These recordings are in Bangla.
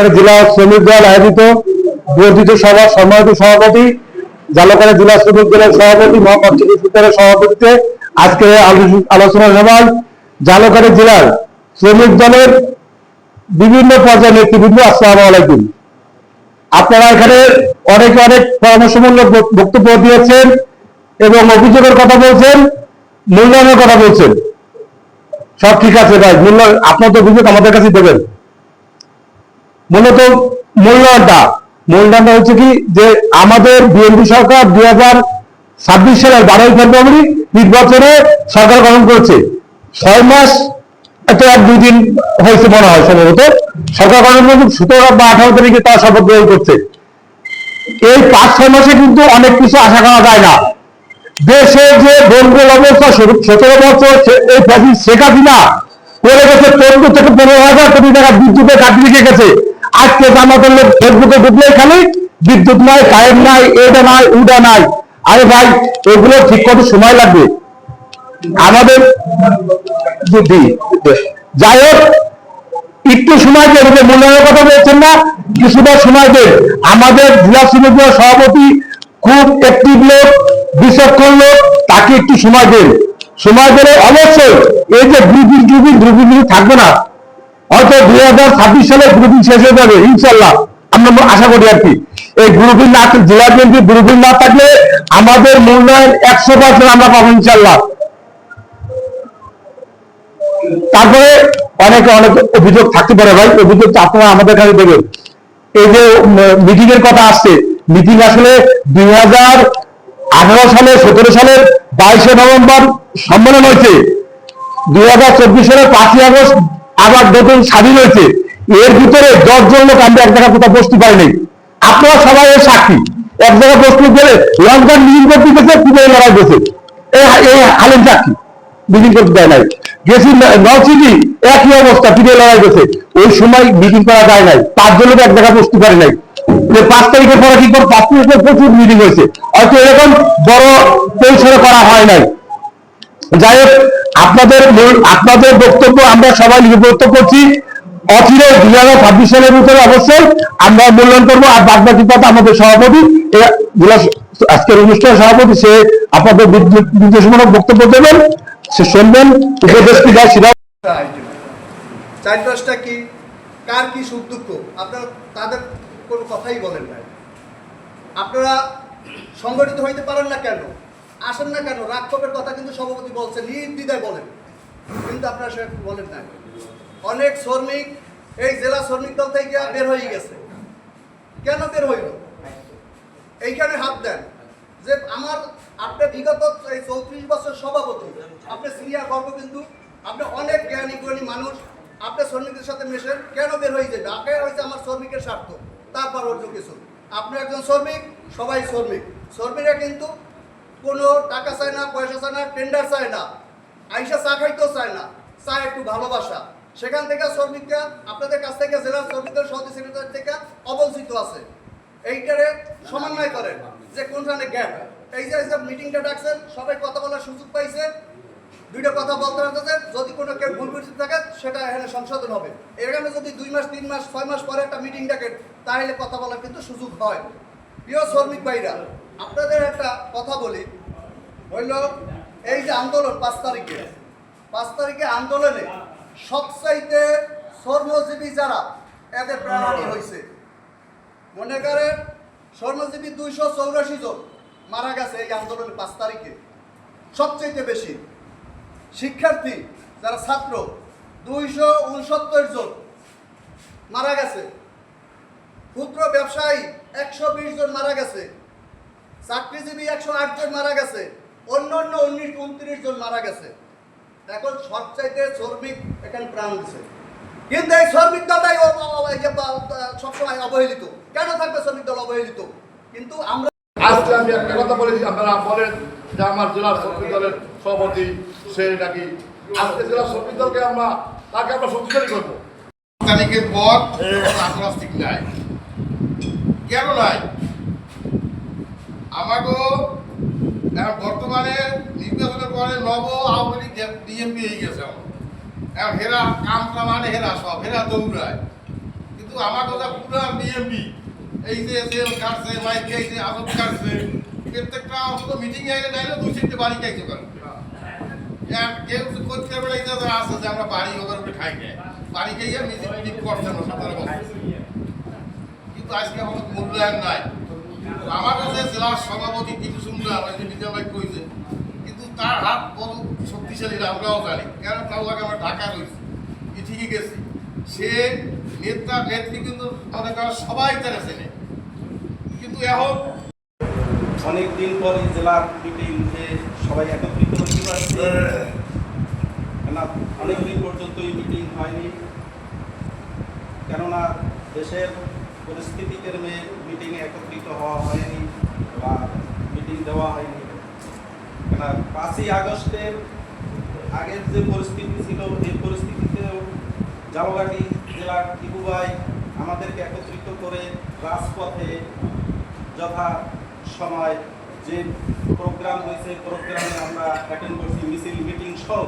জালকাড়ি জেলা শ্রমিক দল আয়োজিত বর্ধিত সভার সম্মানিত সভাপতি, জালকাড়ি জেলা শ্রমিক দলের সভাপতি মোহাম্মদ সিদ্দিকের সভাপতিত্বে আজকে আলোচনা সভায় জালকাড়ি জেলার শ্রমিক দলের বিভিন্ন পর্যায়ের নেতৃবৃন্দ, আসসালামু আলাইকুম। আপনারা এখানে অনেক পরামর্শমূলক বক্তব্য দিয়েছেন এবং অভিযোগের কথা বলছেন, মূল্যায়নের কথা বলছেন। সব ঠিক আছে ভাই, আপনার তো অভিযোগ আমাদের কাছে দেবেন। মূলত মূল্যায়নটা হচ্ছে কি যে আমাদের বিএনপি সরকার 2026 সালের 12 ফেব্রুয়ারি নির্বাচনে সরকার গঠন করেছে। 6 মাস এত 1-2 দিন হয়েছে মনে হয় সম্ভবত সরকার গঠন করেছে। 17 বা 18 তারিখে তারা শপথ গ্রহণ করছে। এই 5-6 মাসে কিন্তু অনেক কিছু আশা করা যায় না। দেশে যে গোলগোল অবস্থা, 17 বছর এই শেখ হাসিনা করে গেছে 14 থেকে 15,000 কোটি টাকা বিদ্যুতের ঘাটতি রেখে গেছে। আজকে জামাতের লোক ফেসবুকে ঢুকলেই খালি বিদ্যুৎ নাই, কারেন্ট নাই, এটা নাই, ওটা নাই। আরে ভাই, এগুলো ঠিক করতে সময় লাগবে আমাদের। যাই হোক, একটু সময় দেন, মূল্যায়নের কথা বলছেন না, কিছুটা সময় দেন। আমাদের জেলা শ্রমিক দলের সভাপতি খুব অ্যাক্টিভ লোক, বিচক্ষণ লোক, তাকে একটু সময় দেন। সময় দিলে অবশ্যই এই যে গ্রুপিং থাকবে না, হয়তো 2026 সালে গ্রুপিং শেষ হয়ে যাবে ইনশাল্লাহ, আমরা আশা করি আর কি। এই গ্রুপিং না, জেলা বিএনপি গ্রুপিং না থাকলে আমাদের মূল্যায়ন 100% আমরা পাবো ইনশাল্লাহ। তারপরে অনেক অভিযোগ থাকতে পারে ভাই, অভিযোগ আপনারা আমাদের কাছে দেবেন। এই যে মিটিং এর কথা আসছে, মিটিং আসলে 2018 সালে 17 সালের 22 নভেম্বর সম্মেলন হয়েছে। 2024 সালের 5 আগস্ট আবার নতুন স্বাধীন হয়েছে। এর ভিতরে 10 জন লোক আমরা এক জায়গায় কোথাও বসতে পারিনি। আপনারা সবাই এর সাক্ষী। এক জায়গায় বসতে গেলে লঙ্কার মিটিং করতে গেছে, পুজোয় লড়াই গেছে, এই হালের সাক্ষী। মিটিং করতে দেয় নাই। গেছি নলছিটি, একই অবস্থা, পিঠে লড়াই গেছে। ওই সময় মিটিং করা যায় নাই, 5 জন লোক এক জায়গায় বসতে পারে নাই। 5 তারিখের পরে কি করে 5 তারিখে প্রচুর মিটিং হয়েছে, হয়তো এরকম বড় পরিসরে করা হয় নাই। যাই হোক, আপনাদের বক্তব্য আমরা সবাই লিপিবদ্ধ করছি। অচিরে 2026 সালের ভিতরে অবশ্যই আমরা মূল্যায়ন করবো। আর বাদ বাকি কথা আমাদের সভাপতি, আজকের অনুষ্ঠানের সভাপতি, সে আপনাদের নির্দেশমূলক বক্তব্য দেবেন, সে শুনবেন, উপদেশ কি দেয় সেটা। 4-5টা কি কার কি সুখ দুঃখ আপনারা তাদের কোনো কথাই বলেন না। আপনারা সংগঠিত হইতে পারেন না কেন, আসেন না কেন, রাক্ষসের কথা কিন্তু সভাপতি বলছেন, নির্দ্বিধায় বলেন, কিন্তু আপনারা সে বলেন না। অনেক শ্রমিক এই জেলা শ্রমিক দল থেকে বের হয়ে গেছে। কেন বের হইল? এইখানে হাত দেন যে আপনি বিগত এই 34 বছর সভাপতি, আপনি সিনিয়র গর্ব, কিন্তু আপনি অনেক জ্ঞানী গুণী মানুষ, আপনি শ্রমিকদের সাথে মেশেন, কেন বের হয়ে যাবে? আগে হয়েছে আমার শ্রমিকের স্বার্থ, তারপর অন্য কিছু। আপনি একজন শ্রমিক, সবাই শ্রমিক। শ্রমিকরা কিন্তু কোনো টাকা চায় না, পয়সা চায় না, টেন্ডার চায় না, আইসা চা খাইতেও চায় না, চায় একটু ভালোবাসা। সেখান থেকে শ্রমিকরা আপনাদের কাছ থেকে, জেলা শ্রমিকদের সভাপতি সেক্রেটারি থেকে অবঞ্চিত আছে। এইটারে সমন্বয় করেন যে কোনখানে গ্যাপ। এই যে মিটিংটা ডাকছেন, সবাই কথা বলার সুযোগ পাইছে, 2টা কথা বলতে পারতেছে। যদি কোনো কেউ ভুল বুঝতে থাকে সেটা এখানে সংশোধন হবে। এখানে যদি 2 মাস, 3 মাস, 6 মাস পরে একটা মিটিং ডাকেন, তাহলে কথা বলার কিন্তু সুযোগ হয়। প্রিয় শ্রমিক ভাইরা, আপনাদের একটা কথা বলি, হইল এই যে আন্দোলন 5 তারিখে আন্দোলনে সবচাইতে শ্রমজীবী যারা, এদের প্রাণহানি হয়েছে। মনে করেন শ্রমজীবী 284 জন মারা গেছে এই আন্দোলনে 5 তারিখে, সবচাইতে বেশি। শিক্ষার্থী যারা ছাত্র 269 জন মারা গেছে। ক্ষুদ্র ব্যবসায়ী 120 জন মারা গেছে। চাকরিজীবী 108 জন মারা গেছে। অন্যান্য 29 জন মারা গেছে। এখন সবচাইতে শ্রমিক এখানে প্রাণ দিচ্ছে, কিন্তু এই শ্রমিক দলটাই সবসময় অবহেলিত। কেন থাকবে শ্রমিক দল অবহেলিত? কিন্তু আমরা আজকে আমি একটা কথা বলেছি, আপনারা বলেন যে আমার জেলার শ্রমিক দলের সভাপতি সে নাকি, আজকে জেলার শ্রমিক দলকে তাকে আমরা শক্তিশালী করবো। তারিখের পর রাজনৈতিক নাই, কেন নাই? আমাকে এখন বর্তমানে নির্বাচনের পরে নব আওয়ামী লীগ বিএনপি হয়ে গেছে। এখন হেরা কাম কামানে হেরা সব হেরা দৌড়ায়, কিন্তু কিন্তু আমার কথা পুরো বিএমপি এই যে জেল কাটছে মাইক খাইছে আজব কাটছে প্রত্যেকটা অন্তত মিটিং এ নাইলে 2-3টে বাড়ি খাইছে কারণ কেউ করতে পারে এই যে আছে যে আমরা বাড়ি ওদের উপরে খাই খাই বাড়ি খাইয়ে মিটিং করছে না 17 বছর কিন্তু আজকে আমাদের মূল্যায়ন নাই আমার কাছে জেলার সভাপতি কিছু শুনলাম এই যে বিদ্যালয় কইছে কিন্তু তার হাত বড় শক্তিশালী আমরাও জানি কারণ তার লাগে আমরা ঢাকা রয়েছি ঠিকই গেছি সে নেতা নেত্রী কিন্তু মনে করা সবাই তারা চেনে কিন্তু এখন অনেক দিন পর এই জেলার মিটিং সবাই একত্রিত হতে পারছে না, অনেক দিন পর্যন্ত এই মিটিং হয়নি, কেননা দেশের পরিস্থিতিকে নিয়ে মিটিংয়ে একত্রিত হওয়া হয়নি বা মিটিং দেওয়া হয়নি। কেন 5ই আগস্টের আগের যে পরিস্থিতি ছিল এই পরিস্থিতিতেও ঝালকাঠি জেলার টিপু ভাই আমাদেরকে একত্রিত করে রাজপথে যথা সময় যে প্রোগ্রাম হয়েছে প্রোগ্রামে আমরা অ্যাটেন্ড করছি, মিছিল মিটিং সহ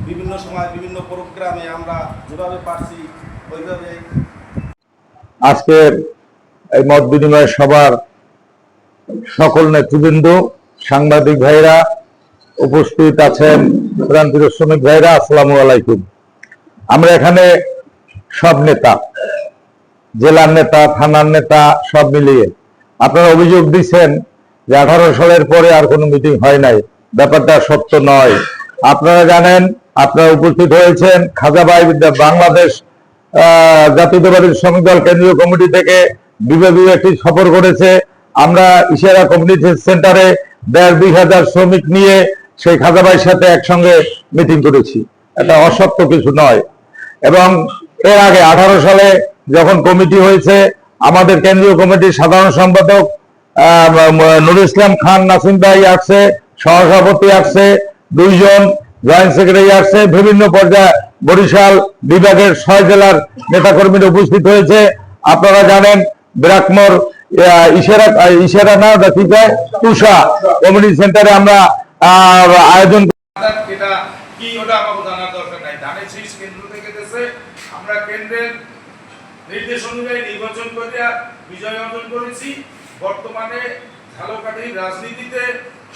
বিভিন্ন সময় বিভিন্ন প্রোগ্রামে আমরা যেভাবে পারছি ওইভাবে। আজকের এই মত বিনিময় সভার সকল নেতৃবৃন্দ, সাংবাদিক ভাইরা, উপস্থিত আছেন প্রান্তীয় শ্রমিক ভাইরা, আসসালামু আলাইকুম। আমরা এখানে সব নেতা, জেলার নেতা, থানার নেতা সব মিলিয়ে আপনারা অভিযোগ দিচ্ছেন যে 18 সালের পরে আর কোনো মিটিং হয় নাই। ব্যাপারটা সত্য নয়। আপনারা জানেন, আপনারা উপস্থিত হয়েছেন, খাজা ভাই বাংলাদেশ জাতীয়তাবাদী শ্রমিক দল কেন্দ্রীয় কমিটি থেকে বিভাগীয় একটি সফর করেছে। আমরা ইশারা কমিউনিটি সেন্টারে 1,500 শ্রমিক নিয়ে সেই খাজা ভাইয়ের সাথে একসঙ্গে মিটিং করেছি। এটা অসত্য কিছু নয়। এবং এর আগে 18 সালে যখন কমিটি হয়েছে, আমাদের কেন্দ্রীয় কমিটির সাধারণ সম্পাদক নুরুল ইসলাম খান নাসিম ভাই আসছে, সহসভাপতি আসছে, 2 জন জয়েন্ট সেক্রেটারি আসছে, বিভিন্ন পর্যায়ে বরিশাল বিভাগের 6 জেলার নেতাকর্মীরা উপস্থিত হয়েছে। আপনারা জানেন ব্রাকমোর ইশারা না তুষা কমিউনিটি সেন্টারে আমরা আয়োজন এটা কি ওটা আমাকে জানার দরকার নাই। ধানের শীষ কেন্দ্র থেকে দেশে আমরা কেন্দ্রের নির্দেশ অনুযায়ী নির্বাচন করিয়া বিজয় অর্জন করেছি। বর্তমানে ঝালকাঠির রাজনীতিতে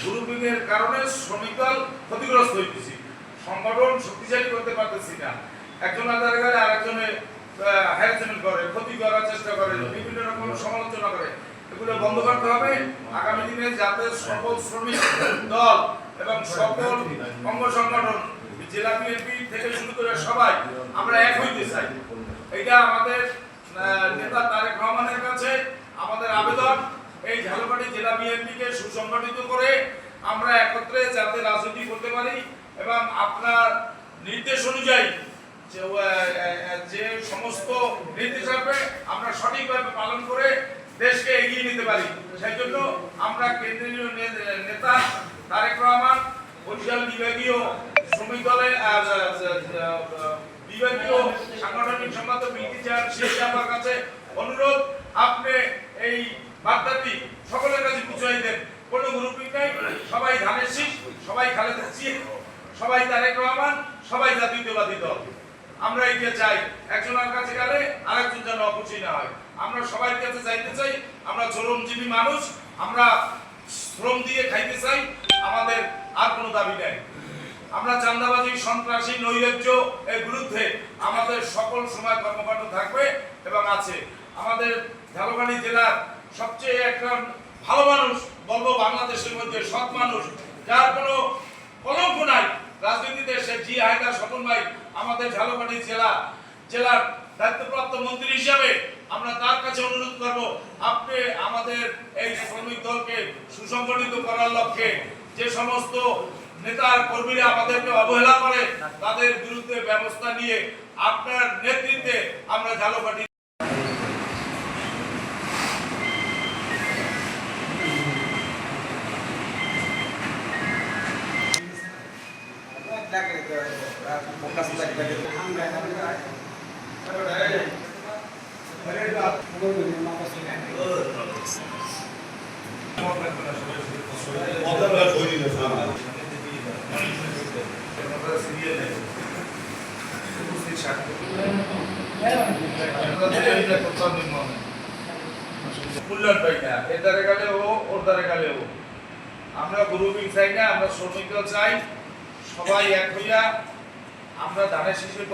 গ্রুপিংয়ের কারণে শ্রমিক দল ক্ষতিগ্রস্ত হইতেছি, সংগঠন শক্তিশালী করতে পারতেছি না। একজন আধারে আরেকজনে হ্যারাসমেন্ট করে, ক্ষতি করার চেষ্টা করে, বিভিন্ন রকম সমালোচনা করে। এগুলো বন্ধ করতে হবে। আগামী দিনে যাতে সকল শ্রমিক দল এবং সকল অঙ্গ সংগঠন, জেলা বিএনপি থেকে শুরু করে সবাই আমরা এক হইতে চাই। এটা আমাদের নেতা তারেক রহমানের কাছে আমাদের আবেদন। এই ঝালকাঠি জেলা বিএনপিকে সুসংগঠিত করে আমরা একত্রে যাতে রাজনীতি করতে পারি এবং আপনার নির্দেশ অনুযায়ী যে সমস্ত নির্দেশ আসবে আমরা সঠিকভাবে পালন করে দেশকে এগিয়ে নিতে পারি। সেই জন্য আমরা কেন্দ্রীয় নেতা তারেক রহমান, বরিশাল বিভাগীয় শ্রমিক দলের বিভাগীয় সাংগঠনিক সম্পাদক আমার কাছে অনুরোধ, আপনি এই বার্তাটি সকলের কাছে পৌঁছাই দেন। কোনো গ্রুপিং নাই, সবাই ধানের শীষ, সবাই খালেদা জিয়া, সবাই তারেক রহমান, সবাই জাতীয়তাবাদী দল। আমরা এইটা চাই। একজনের কাছে গেলে আরেকজন যেন অপচয় না হয়। আমরা সবার কাছে চাইতে চাই, আমরা শ্রমজীবী মানুষ, আমরা শ্রম দিয়ে খাইতে চাই, আমাদের আর কোনো দাবি নাই। আমরা চাঁদাবাজি, সন্ত্রাসী, নৈরাজ্য এর বিরুদ্ধে আমাদের সকল সময় কর্মকাণ্ড থাকবে এবং আছে। আমাদের ঝালকাঠি জেলার সবচেয়ে একটা ভালো মানুষ বলবো, বাংলাদেশের মধ্যে সৎ মানুষ, যার কোনো কলঙ্ক নাই রাজনীতিতে, সে জি হায়দার স্বপন ভাই। আমাদের ঝালকাঠি জেলার দায়িত্বপ্রাপ্ত মন্ত্রী হিসাবে আমরা তার কাছে অনুরোধ করব, আপনি আমাদের এই শ্রমিক দলকে সুসংগঠিত করার লক্ষ্যে যে সমস্ত নেতা কর্মীরা আমাদেরকে অবহেলা করে তাদের বিরুদ্ধে ব্যবস্থা নিয়ে আপনার নেতৃত্বে আমরা ঝালকাঠি সিরিয়াল মূল্যায়ন পাই না, এর দ্বারা গেলে ও, ওর দ্বারা গেলে ও। আমরা গ্রুপিং চাই না, আমরা শ্রমিকরা চাই, সবাই এক হইয়া আমরা ধানের শীষের